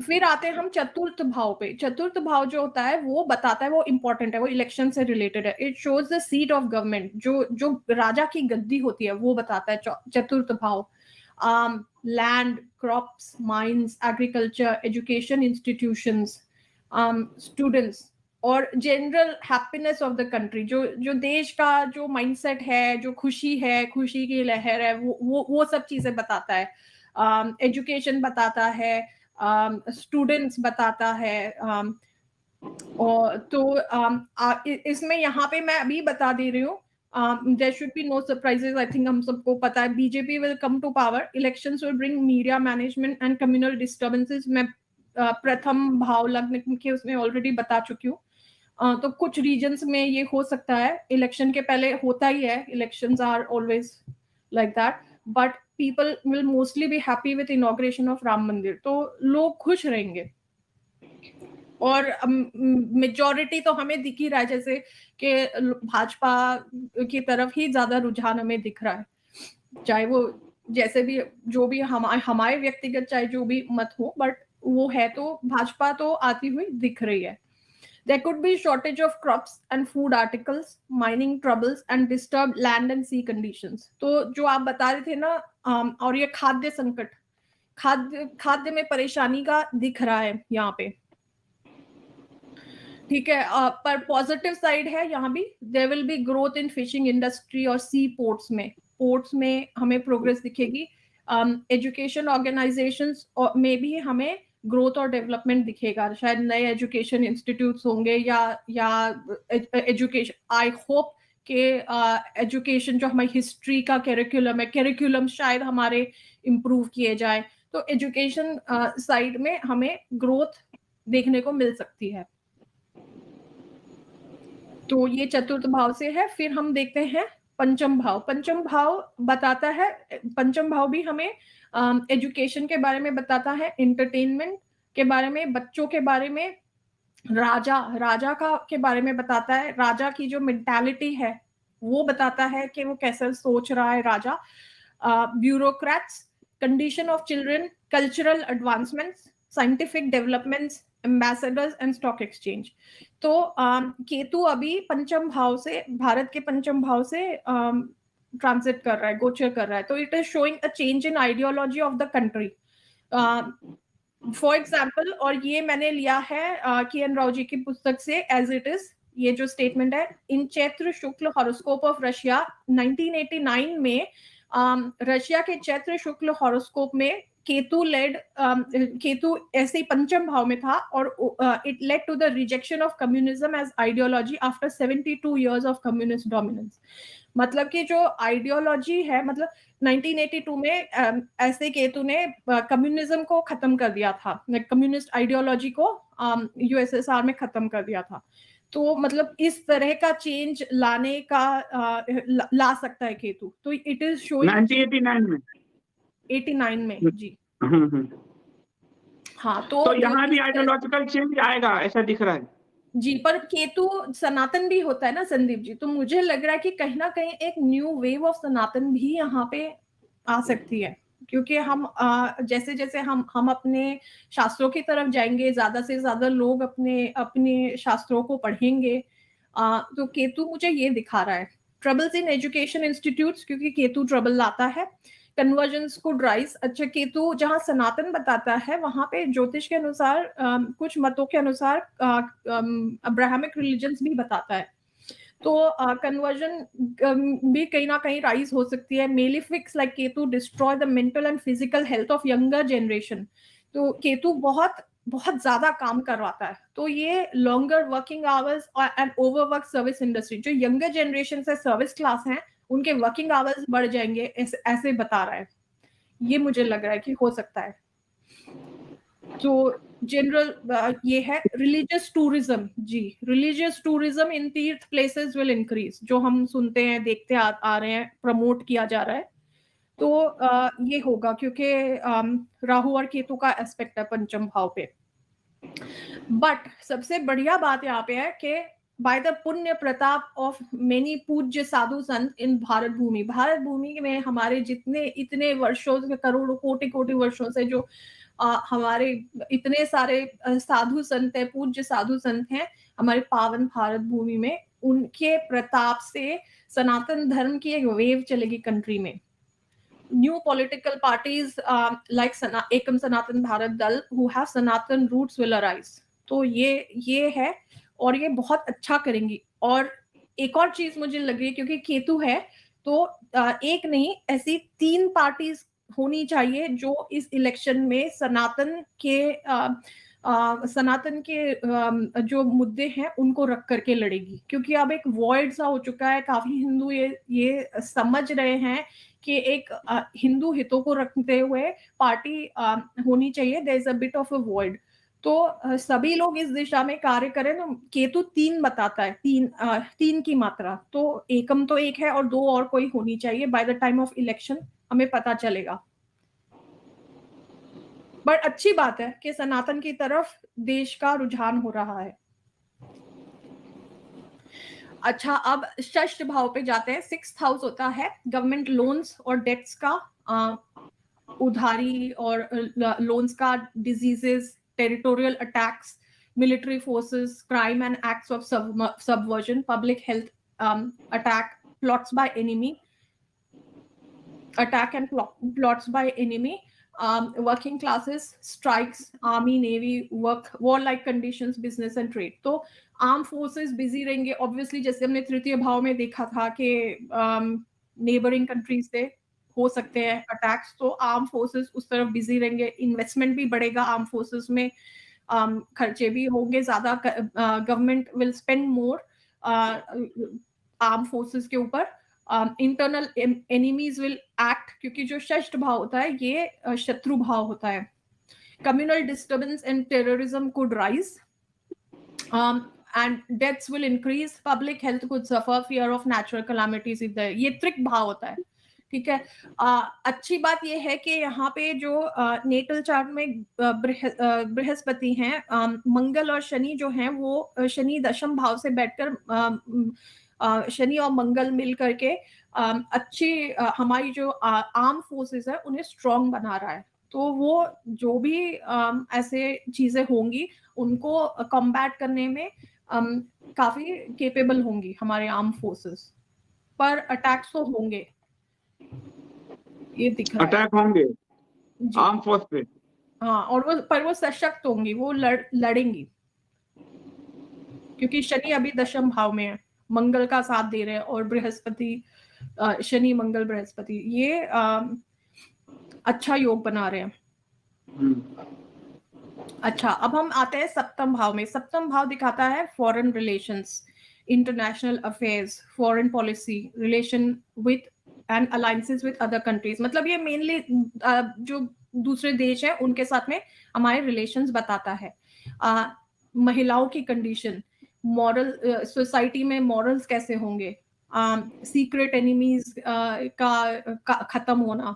फिर आते हैं हम चतुर्थ भाव पे। चतुर्थ भाव जो होता है वो बताता है, वो इंपॉर्टेंट है, वो इलेक्शन से रिलेटेड है। It shows the seat of government, जो राजा की गद्दी होती है वो बताता है चतुर्थ भाव। Land, crops, mines, agriculture, education institutions, students और general happiness of the country. जो देश का जो माइंडसेट है, जो खुशी है, खुशी की लहर है, वो सब चीजें बताता है। एजुकेशन बताता है, स्टूडेंट्स बताता है। और तो इसमें यहाँ पे मैं अभी बता दे रही हूँ, there should be no surprises. I think हम सबको पता है BJP will come to power, elections will bring media management and communal disturbances. मैं प्रथम भाव लग्न के उसमें ऑलरेडी बता चुकी हूँ। तो कुछ रीजन्स में ये हो सकता है, इलेक्शन के पहले होता ही है, elections are always like that, but people will mostly be happy with inauguration of Ram Mandir, तो लोग खुश रहेंगे। और मेजॉरिटी तो हमें दिख ही रहा है, जैसे कि भाजपा की तरफ ही ज्यादा रुझान हमें दिख रहा है, चाहे वो जैसे भी जो भी हमारे व्यक्तिगत चाहे जो भी मत हो, बट वो है तो भाजपा तो आती हुई दिख रही है। There could be shortage of crops and food articles, mining troubles and disturbed land and sea conditions. तो जो आप बता रहे थे ना, और ये खाद्य संकट, खाद्य में परेशानी का दिख रहा है यहाँ पे, ठीक है। पर पॉजिटिव साइड है यहाँ भी, there will be growth in fishing industry और सी पोर्ट्स में हमें प्रोग्रेस दिखेगी। एजुकेशन ऑर्गेनाइजेशंस में भी हमें ग्रोथ और डेवलपमेंट दिखेगा, शायद नए एजुकेशन इंस्टीट्यूट्स होंगे या एजुकेशन, आई होप के एजुकेशन जो हमारी हिस्ट्री का कैरिकुलम शायद हमारे इम्प्रूव किए जाए, तो एजुकेशन साइड में हमें ग्रोथ देखने को मिल सकती है। तो ये चतुर्थ भाव से है। फिर हम देखते हैं पंचम भाव। पंचम भाव बताता है, पंचम भाव भी हमें एजुकेशन के बारे में बताता है, एंटरटेनमेंट के बारे में, बच्चों के बारे में, राजा का के बारे में बताता है, राजा की जो मेंटालिटी है वो बताता है कि वो कैसे सोच रहा है राजा। Bureaucrats, condition of children, cultural advancements, scientific developments, ambassadors and stock exchange. तो केतु अभी पंचम भाव से, भारत के पंचम भाव से ट्रांजिट कर रहा है, गोचर कर रहा है, तो it is showing a change in ideology of the country. For example, और ये मैंने लिया है के एन राव जी की पुस्तक से एज इट इज, ये जो स्टेटमेंट है, इन चैत्र शुक्ल हॉरोस्कोप ऑफ रशिया 1989 में, रशिया के चैत्र शुक्ल हॉरोस्कोप में केतु ऐसे ही पंचम भाव में था, और it led to the rejection of communism as ideology after 72 years of communist dominance. मतलब कि जो आइडियोलॉजी है, मतलब 1982 में ऐसे केतु ने कम्युनिज्म को खत्म कर दिया था, कम्युनिस्ट आइडियोलॉजी को यूएसएसआर में खत्म कर दिया था। तो मतलब इस तरह का चेंज लाने का ला सकता है केतु। तो इट इज शोइंग 1989 में, 89 में जी। हाँ, तो यहाँ भी आइडियोलॉजिकल चेंज आएगा ऐसा दिख रहा है जी। पर केतु सनातन भी होता है ना संदीप जी, तो मुझे लग रहा है कि कहीं ना कहीं एक न्यू वेव ऑफ सनातन भी यहाँ पे आ सकती है, क्योंकि हम जैसे जैसे हम अपने शास्त्रों की तरफ जाएंगे, ज्यादा से ज्यादा लोग अपने अपने शास्त्रों को पढ़ेंगे। तो केतु मुझे ये दिखा रहा है। ट्रबल्स इन एजुकेशन इंस्टीट्यूट्स, क्योंकि केतु ट्रबल लाता है। कन्वर्जेंस कुड राइज, अच्छा केतु जहां सनातन बताता है वहां पे ज्योतिष के अनुसार, कुछ मतों के अनुसार अब्राहमिक रिलीजन्स भी बताता है, तो कन्वर्जन भी कहीं ना कहीं राइज हो सकती है। Malefics like Ketu destroy the mental and physical health of younger generation, तो केतु बहुत बहुत ज्यादा काम करवाता है, तो ये longer working hours and overwork service industry, जो यंगर जनरेशन से सर्विस क्लास हैं उनके वर्किंग आवर्स बढ़ जाएंगे, ऐसे बता रहा है। ये मुझे लग रहा है कि हो सकता है। तो जनरल ये है रिलीजियस टूरिज्म जी, रिलीजियस टूरिज्म इन तीर्थ प्लेसेस विल इंक्रीज, जो हम सुनते हैं, देखते आ रहे हैं, प्रमोट किया जा रहा है। तो ये होगा क्योंकि राहु और केतु का एस्पेक्ट है पंचम भाव पे। बट सबसे बढ़िया बात यहाँ पे है कि बाय द पुण्य प्रताप ऑफ मेनी पूज्य साधु संत इन भारत भूमि में हमारे जितने इतने वर्षों से, करोड़ों कोटि कोटि वर्षों से जो हमारे इतने सारे साधु संत हैं, पूज्य साधु संत हैं हमारे पावन भारत भूमि में, उनके प्रताप से सनातन धर्म की एक वेव चलेगी कंट्री में. New political parties like Ekam Sanatan Bharat Dal who have Sanatan roots will arise. तो ये है और ये बहुत अच्छा करेंगी. और एक और चीज मुझे लगी, क्योंकि केतु है तो एक नहीं, ऐसी 3 पार्टीज होनी चाहिए जो इस इलेक्शन में सनातन के जो मुद्दे हैं उनको रख करके लड़ेगी. क्योंकि अब एक वॉइड सा हो चुका है, काफी हिंदू ये समझ रहे हैं कि एक हिंदू हितों को रखते हुए पार्टी होनी चाहिए. There is a bit of a void. तो सभी लोग इस दिशा में कार्य करें ना. केतु 3 बताता है, 3 की मात्रा. तो एकम तो 1 है और 2 और कोई होनी चाहिए. By the time of election हमें पता चलेगा. बट अच्छी बात है कि सनातन की तरफ देश का रुझान हो रहा है. अच्छा, अब षष्ठ भाव पे जाते हैं. 6th हाउस होता है गवर्नमेंट लोन्स और डेट्स का, उधारी और लोन्स का, diseases, territorial attacks, military forces, crime and acts of subversion, public health attack, plots by enemy, attack and plots by enemy, working classes, strikes, army, navy, warlike conditions, business and trade. तो arm forces busy रहेंगे obviously. जैसे हमने तृतीय भाव में देखा था कि नेबरिंग कंट्रीज से हो सकते हैं अटैक्स, तो आर्म फोर्सेस उस तरफ बिजी रहेंगे. इन्वेस्टमेंट भी बढ़ेगा आर्म फोर्सेस में, खर्चे भी होंगे ज्यादा. Government will spend more arm forces के ऊपर. इंटरनल एनिमीज विल एक्ट, क्योंकि जो षष्ठ भाव होता है ये शत्रु भाव होता है. Communal disturbance and terrorism could rise and deaths will increase, public health could suffer, fear of natural calamities is there. ये त्रिक भाव होता है. ठीक है. अच्छी बात ये है कि यहाँ पे जो नेटल चार्ट में बृहस्पति हैं, मंगल और शनि जो हैं वो शनि दशम भाव से बैठकर शनि और मंगल मिल करके अच्छी हमारी जो आर्म फोर्सेस है उन्हें स्ट्रॉन्ग बना रहा है. तो वो जो भी ऐसे चीजें होंगी उनको कॉम्बैट करने में काफी केपेबल होंगी हमारे आर्म फोर्सेस. पर अटैक्स तो होंगे, ये दिख रहा है. अटैक होंगे आर्म फोर्स पे. हाँ, और वो सशक्त होंगी, वो लड़ेंगी. क्योंकि शनि अभी दशम भाव में है, मंगल का साथ दे रहे हैं, और बृहस्पति, शनि मंगल बृहस्पति ये अच्छा योग बना रहे हैं. अच्छा, अब हम आते हैं सप्तम भाव में. सप्तम भाव दिखाता है foreign relations, international affairs, foreign policy, relation with and alliances with other countries. मतलब ये मेनली जो दूसरे देश हैं उनके साथ में हमारे रिलेशंस बताता है. महिलाओं की कंडीशन, मॉरल, सोसाइटी में मॉरल्स कैसे होंगे, सीक्रेट एनिमीज का खत्म होना,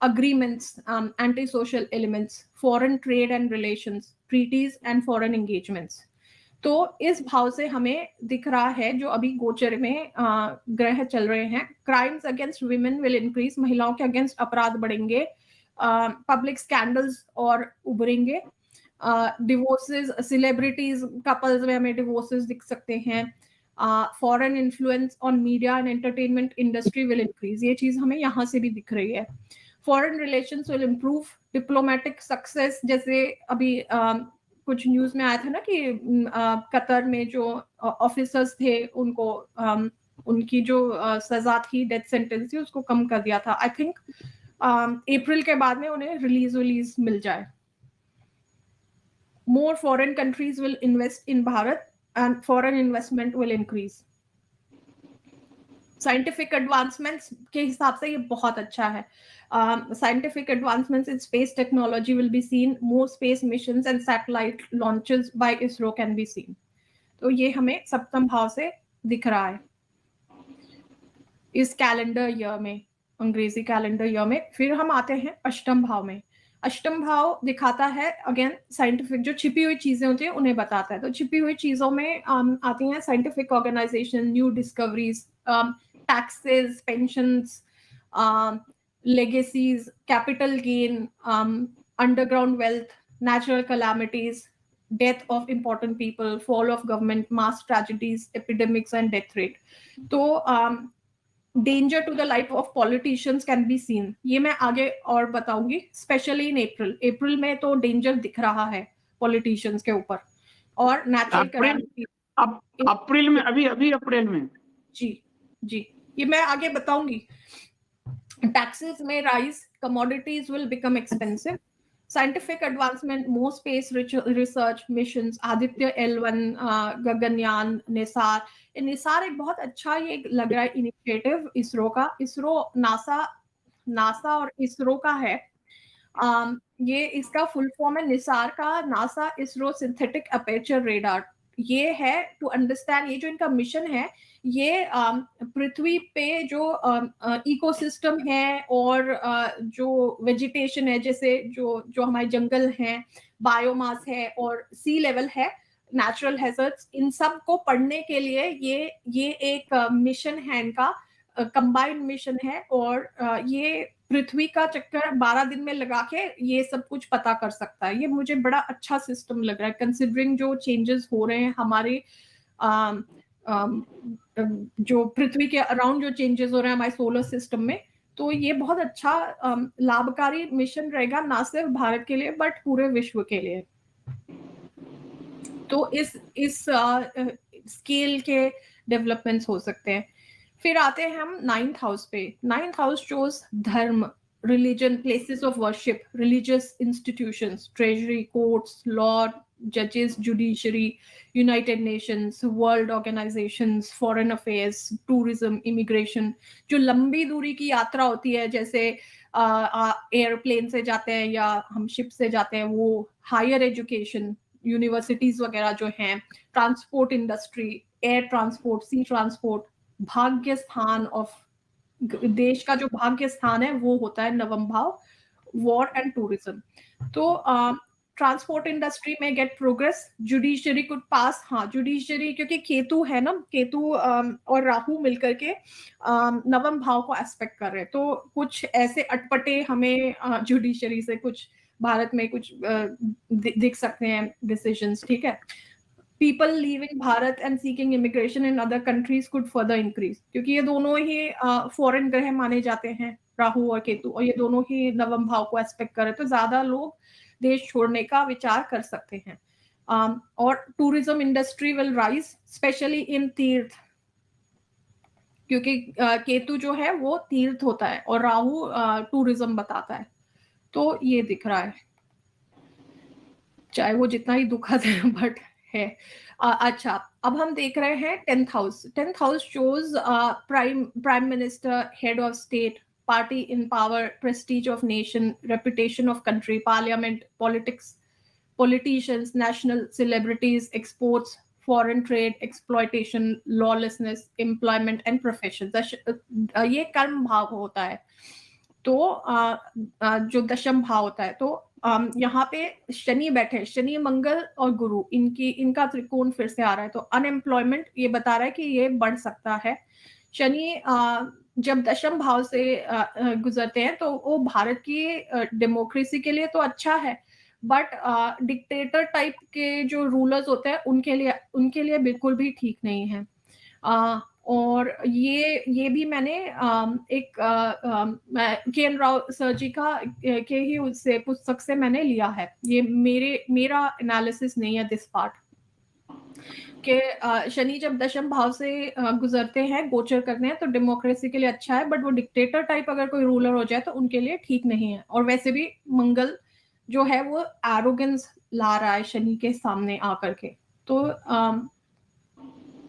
agreements, anti-social elements, foreign trade and relations, treaties and foreign engagements. तो इस भाव से हमें दिख रहा है जो अभी गोचर में ग्रह चल रहे हैं. Crimes against women will increase, महिलाओं के अगेंस्ट अपराध बढ़ेंगे. पब्लिक स्कैंडल्स और उभरेंगे. डिवोर्सेस, सेलिब्रिटीज कपल्स में हमें डिवोर्सेस दिख सकते हैं. Foreign influence on media and entertainment industry will increase. ये चीज हमें यहाँ से भी दिख रही है. Foreign relations will improve, diplomatic success. जैसे अभी कुछ न्यूज में आया था ना कि कतर में जो ऑफिसर्स थे उनको उनकी जो सजा थी, डेथ सेंटेंस थी, उसको कम कर दिया था. आई थिंक अप्रैल के बाद में उन्हें रिलीज मिल जाए. More foreign countries will invest in Bharat and foreign investment will increase. Scientific advancements के हिसाब से ये बहुत अच्छा है. Scientific advancements in space technology will be seen. More space missions and satellite launches by ISRO can be seen. तो ये हमें सप्तम भाव से दिख रहा है इस कैलेंडर ईयर में, अंग्रेजी कैलेंडर ईयर में. फिर हम आते हैं अष्टम भाव में. अष्टम भाव दिखाता है अगेन साइंटिफिक, जो छिपी हुई चीजें होती है उन्हें बताता है. तो छिपी हुई चीजों में आती हैं scientific organisation, new discoveries, taxes, pensions, legacies, capital gain, underground wealth, natural calamities, death of important people, fall of government, mass tragedies, epidemics and death rate. तो danger to the life of politicians can be seen. ये मैं आगे और बताऊंगी, specially in अप्रैल में तो danger दिख रहा है पॉलिटिशियंस के ऊपर, और नेचुरल कैलामिटी अप्रैल में, अभी अप्रैल में। जी ये मैं आगे बताऊंगी। Taxes may rise, commodities will become expensive, scientific advancement, more space research missions, Aditya L1, Gaganyaan, Nisar. Nisar एक बहुत अच्छा ये लग रहा है इनिशिएटिव इसरो का। इसरो नासा और इसरो का है। ये इसका फुल फॉर्म है निसार का, NASA ISRO synthetic aperture radar. ये है टू अंडरस्टैंड, ये जो इनका मिशन है, ये पृथ्वी पे जो इकोसिस्टम है और जो वेजिटेशन है, जैसे जो हमारे जंगल हैं, बायोमास है और सी लेवल है, नेचुरल हैजर्ड्स, इन सब को पढ़ने के लिए ये एक मिशन है इनका, कंबाइंड मिशन है। और ये पृथ्वी का चक्कर 12 दिन में लगा के ये सब कुछ पता कर सकता है। ये मुझे बड़ा अच्छा सिस्टम लग रहा है, कंसिडरिंग जो चेंजेस हो रहे हैं हमारे जो पृथ्वी के अराउंड जो चेंजेस हो रहे हैं हमारे सोलर सिस्टम में। तो ये बहुत अच्छा लाभकारी मिशन रहेगा, ना सिर्फ भारत के लिए बट पूरे विश्व के लिए। तो इस स्केल के डेवलपमेंट्स हो सकते हैं। फिर आते हैं हम 9th हाउस पे। 9th house shows dharma, religion, places of worship, religious institutions, treasury, courts, law, जजेस, judiciary, United Nations, world organisations, foreign affairs, tourism, immigration. जो लंबी दूरी की यात्रा होती है, जैसे एयरप्लेन से जाते हैं या हम शिप से जाते हैं, वो हायर एजुकेशन, यूनिवर्सिटीज वगैरह जो हैं, ट्रांसपोर्ट इंडस्ट्री, एयर ट्रांसपोर्ट, सी ट्रांसपोर्ट, भाग्य स्थान ऑफ देश का जो भाग्य स्थान है वो होता है 9वां भाव, वॉर एंड टूरिज्म। तो ट्रांसपोर्ट इंडस्ट्री में get progress, judiciary could pass. हाँ, जुडिशरी क्योंकि केतु है ना, केतु और राहु मिलकर के 9वां भाव को एस्पेक्ट कर रहे हैं, तो कुछ ऐसे अटपटे हमें जुडिशरी से कुछ भारत में कुछ दिख सकते हैं डिसीजंस, ठीक है। People leaving Bharat and seeking immigration in other countries could further increase, क्योंकि ये दोनों ही फॉरेन ग्रह माने जाते हैं, राहु और केतु, और ये दोनों ही 9वां भाव को एस्पेक्ट करे, तो ज्यादा लोग देश छोड़ने का विचार कर सकते हैं। और tourism industry will rise, specially in तीर्थ, क्योंकि केतु जो है वो तीर्थ होता है और राहु टूरिज्म बताता है। तो ये दिख रहा है, चाहे वो जितना ही दुखद है बट है। अच्छा, अब हम देख रहे हैं 10th house. 10th house shows prime minister, head of state, party in power, Prestige of nation, reputation of country, parliament, politics, politicians, national celebrities, exports, foreign trade, exploitation, lawlessness, employment and profession. ये कर्म भाव होता है, तो जो दशम भाव होता है। तो यहाँ पे शनि बैठे, शनि, मंगल और गुरु, इनका त्रिकोण फिर से आ रहा है, तो अनएम्प्लॉयमेंट ये बता रहा है कि ये बढ़ सकता है। शनि जब दशम भाव से गुजरते हैं तो वो भारत की डेमोक्रेसी के लिए तो अच्छा है, बट डिक्टेटर टाइप के जो रूलर्स होते हैं उनके लिए बिल्कुल भी ठीक नहीं है। और ये भी मैंने एक के.एन. राव सर जी के ही उससे पुस्तक से मैंने लिया है। ये मेरा एनालिसिस नहीं है दिस पार्ट के शनि जब दशम भाव से गुजरते हैं, गोचर करते हैं, तो डेमोक्रेसी के लिए अच्छा है, बट वो डिक्टेटर टाइप अगर कोई रूलर हो जाए तो उनके लिए ठीक नहीं है। और वैसे भी मंगल जो है वो एरोगेंस ला रहा है शनि के सामने आकर के, तो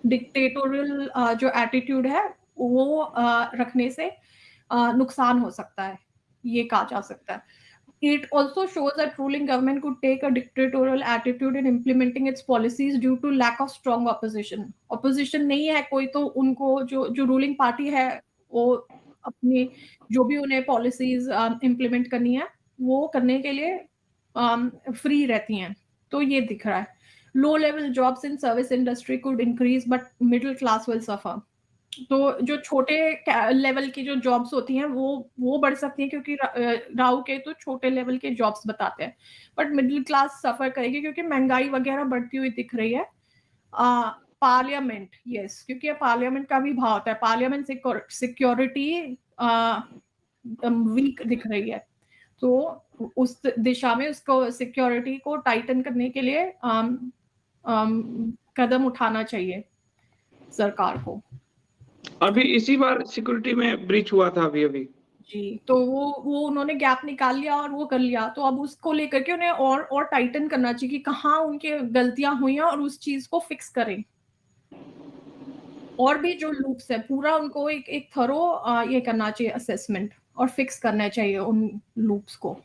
डिक्टेटोरियल जो एटीट्यूड है वो रखने से नुकसान हो सकता है, ये कहा जा सकता है। It also shows that ruling government could take a dictatorial attitude in implementing its policies due to lack of strong opposition. Opposition नहीं है कोई, तो उनको जो ruling party है वो अपनी जो भी उन्हें policies implement करनी है वो करने के लिए free रहती हैं। तो ये दिख रहा है। Low level jobs in service industry could increase, but middle class will suffer. तो जो छोटे लेवल की जो जॉब्स होती हैं वो बढ़ सकती हैं, क्योंकि राव के तो छोटे लेवल के जॉब्स बताते हैं, बट मिडिल क्लास सफर करेगी क्योंकि महंगाई वगैरह बढ़ती हुई दिख रही है। पार्लियामेंट, यस, क्योंकि पार्लियामेंट का भी भाव होता है, पार्लियामेंट सिक्योरिटी वीक दिख रही है, तो उस दिशा में उसको सिक्योरिटी को टाइटन करने के लिए कदम उठाना चाहिए सरकार को। अभी इसी बार सिक्योरिटी में ब्रीच हुआ था अभी जी, तो वो उन्होंने गैप निकाल लिया और वो कर लिया, तो अब उसको लेकर के उन्हें और टाइटन करना चाहिए कि कहाँ उनके गलतियां हुई हैं और उस चीज को फिक्स करें। और भी जो लूप्स है पूरा उनको एक थरो ये करना चाहिए असेसमेंट और फिक्स करना चाहिए उन लूप्स को।